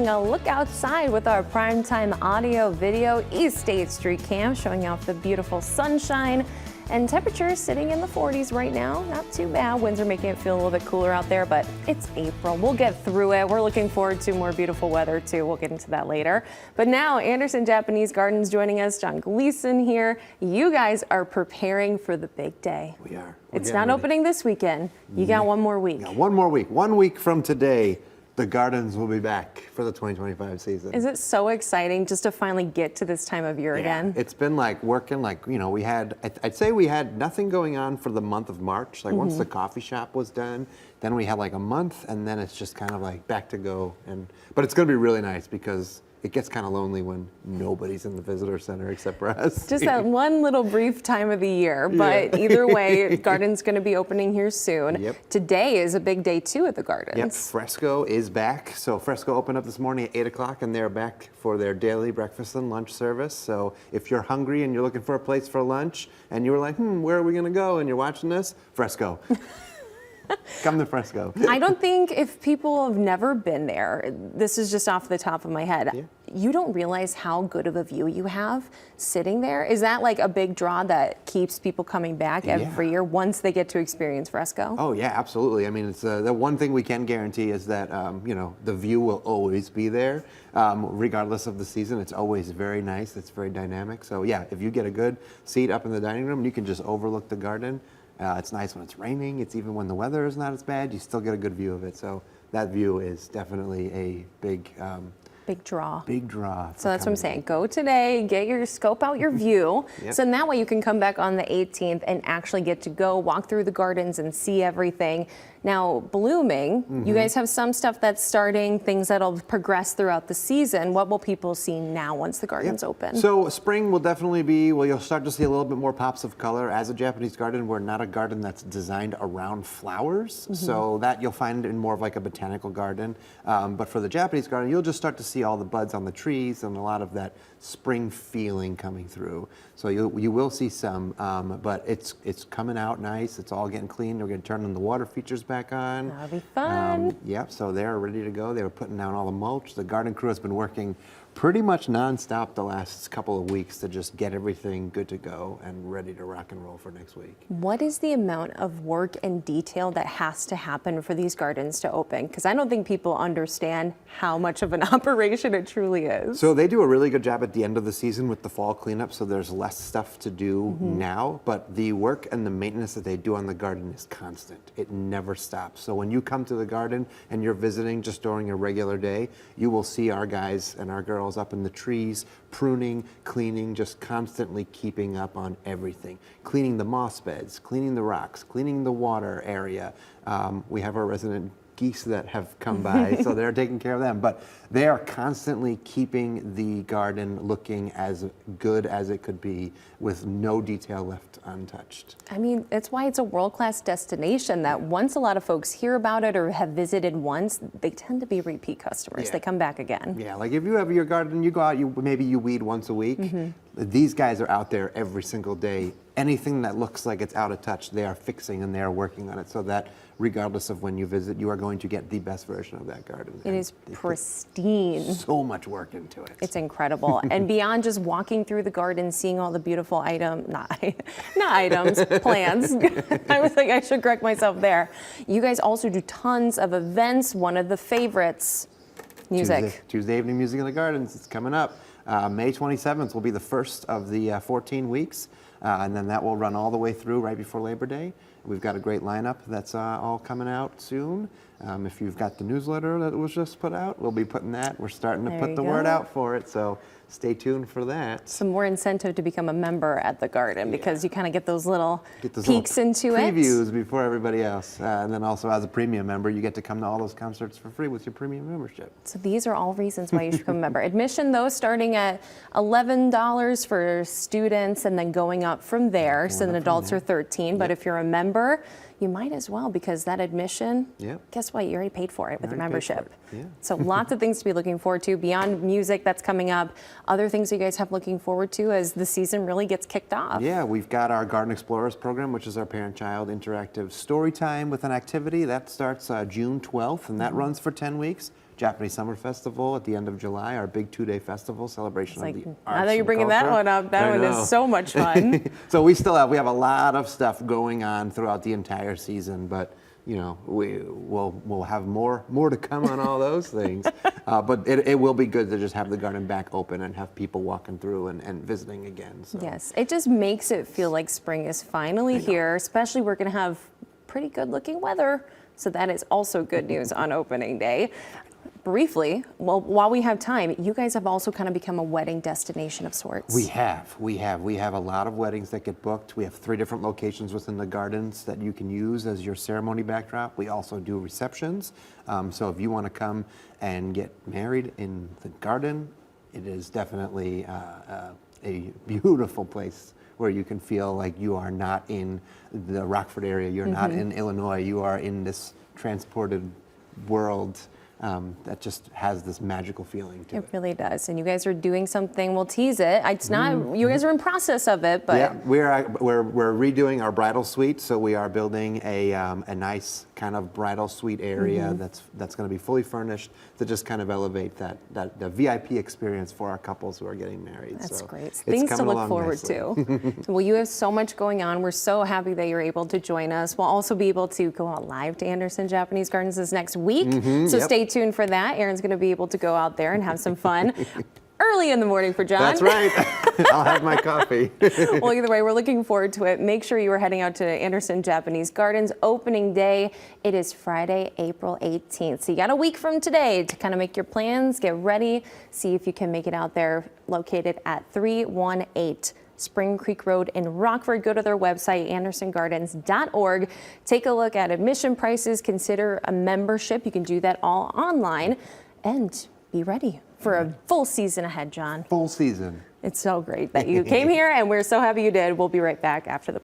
a look outside with our primetime audio video East State Street Cam showing off the beautiful sunshine and temperatures sitting in the 40s right now. Not too bad. Winds are making it feel a little bit cooler out there, but it's April. We'll get through it. We're looking forward to more beautiful weather too. We'll get into that later. But now Anderson Japanese Gardens joining us. John Gleason here. You guys are preparing for the big day. We are. It's not opening this weekend. You got one more week. Yeah, one more week. 1 week from today, the gardens will be back for the 2025 season. Is it so exciting just to finally get to this time of year again? It's been like working, like, you know, we had, I'd say we had nothing going on for the month of March. Like once the coffee shop was done, then we had like a month, and then it's just kind of like back to go. But it's going to be really nice because it gets kind of lonely when nobody's in the visitor center except for us. Just that one little brief time of the year, but either way, Garden's going to be opening here soon. Yep. Today is a big day too at the Gardens. Yep, Fresco is back. So Fresco opened up this morning at 8 o'clock, and they're back for their daily breakfast and lunch service. So if you're hungry and you're looking for a place for lunch, and you were like, where are we going to go? And you're watching this, Fresco. Come to Fresco. I don't think if people have never been there, this is just off the top of my head, you don't realize how good of a view you have sitting there. Is that like a big draw that keeps people coming back every year once they get to experience Fresco? Oh yeah, absolutely. I mean, it's the one thing we can guarantee is that you know, the view will always be there, regardless of the season. It's always very nice. It's very dynamic. So yeah, if you get a good seat up in the dining room, you can just overlook the garden. It's nice when it's raining. It's even when the weather is not as bad, you still get a good view of it. So that view is definitely a big draw. Big draw. So that's what I'm saying. Go today, scope out your view. So in that way you can come back on the 18th and actually get to go walk through the gardens and see everything. Now, blooming, you guys have some stuff that's starting, things that'll progress throughout the season. What will people see now once the gardens open? So spring will definitely be, well, you'll start to see a little bit more pops of color. As a Japanese garden, we're not a garden that's designed around flowers. So that you'll find in more of like a botanical garden. But for the Japanese garden, you'll just start to see all the buds on the trees and a lot of that spring feeling coming through. So you will see some, but it's coming out nice. It's all getting clean. We're going to turn the water features back on. That'll be fun. Yep, so they're ready to go. They were putting down all the mulch. The garden crew has been working pretty much nonstop the last couple of weeks to just get everything good to go and ready to rock and roll for next week. What is the amount of work and detail that has to happen for these gardens to open? Because I don't think people understand how much of an operation it truly is. So they do a really good job at the end of the season with the fall cleanup, so there's less stuff to do now, but the work and the maintenance that they do on the garden is constant. It never stops. So when you come to the garden and you're visiting just during a regular day, you will see our guys and our girls up in the trees, pruning, cleaning, just constantly keeping up on everything. Cleaning the moss beds, cleaning the rocks, cleaning the water area. We have our resident geese that have come by, so they're taking care of them. But they are constantly keeping the garden looking as good as it could be with no detail left untouched. I mean, that's why it's a world-class destination that once a lot of folks hear about it or have visited once, they tend to be repeat customers. They come back again. Yeah, like if you have your garden, you go out, maybe you weed once a week. These guys are out there every single day. Anything that looks like it's out of touch, they are fixing and they are working on it so that regardless of when you visit, you are going to get the best version of that garden. It is pristine. So much work into it. It's incredible. And beyond just walking through the garden, seeing all the beautiful not items, plants. I was like, I should correct myself there. You guys also do tons of events. One of the favorites, music. Tuesday evening music in the gardens. It's coming up. May 27th will be the first of the 14 weeks. And then that will run all the way through right before Labor Day. We've got a great lineup that's all coming out soon. If you've got the newsletter that was just put out, we'll be putting that. We're starting to put the word out for it, so stay tuned for that. Some more incentive to become a member at the garden because you kind of get those little peeks into it. Previews before everybody else. And then also as a premium member, you get to come to all those concerts for free with your premium membership. So these are all reasons why you should become a member. Admission, though, starting at $11 for students and then going up from there. So then adults are $13. But if you're a member, you might as well, because that admission, guess what? You already paid for it with your membership. So lots of things to be looking forward to beyond music that's coming up. Other things you guys have looking forward to as the season really gets kicked off. Yeah, we've got our Garden Explorers program, which is our parent-child interactive story time with an activity. That starts June 12th, and that runs for 10 weeks. Japanese Summer Festival at the end of July, our big 2-day festival celebration Like, of the now arts that you're and bringing that culture. one up, that I one know. is so much fun. So we have a lot of stuff going on throughout the entire season, but you know, we'll have more to come on all those things. But it will be good to just have the garden back open and have people walking through and visiting again. So. Yes, it just makes it feel like spring is finally here, especially we're going to have pretty good looking weather. So that is also good news on opening day. Briefly, well, while we have time, you guys have also kind of become a wedding destination of sorts. We have a lot of weddings that get booked. We have 3 different locations within the gardens that you can use as your ceremony backdrop. We also do receptions. So if you want to come and get married in the garden, it is definitely a beautiful place where you can feel like you are not in the Rockford area, you're not in Illinois, you are in this transported world that just has this magical feeling to it. It really does. And you guys are doing something, we'll tease it. It's not, you guys are in process of it, but. Yeah, we're redoing our bridal suite, so we are building a nice kind of bridal suite area that's going to be fully furnished to just kind of elevate the VIP experience for our couples who are getting married. That's so great. it's Things to coming look along forward nicely. to. Well, you have so much going on. We're so happy that you're able to join us. We'll also be able to go out live to Anderson Japanese Gardens this next week. So yep. stay tuned for that. Aaron's going to be able to go out there and have some fun early in the morning for John. That's right. I'll have my coffee. Well, either way, we're looking forward to it. Make sure you are heading out to Anderson Japanese Gardens opening day. It is Friday, April 18th. So you got a week from today to kind of make your plans, get ready, see if you can make it out there, located at 318 Spring Creek Road in Rockford. Go to their website, andersongardens.org. Take a look at admission prices, consider a membership. You can do that all online, and be ready for a full season ahead, John. Full season. It's so great that you came here, and we're so happy you did. We'll be right back after the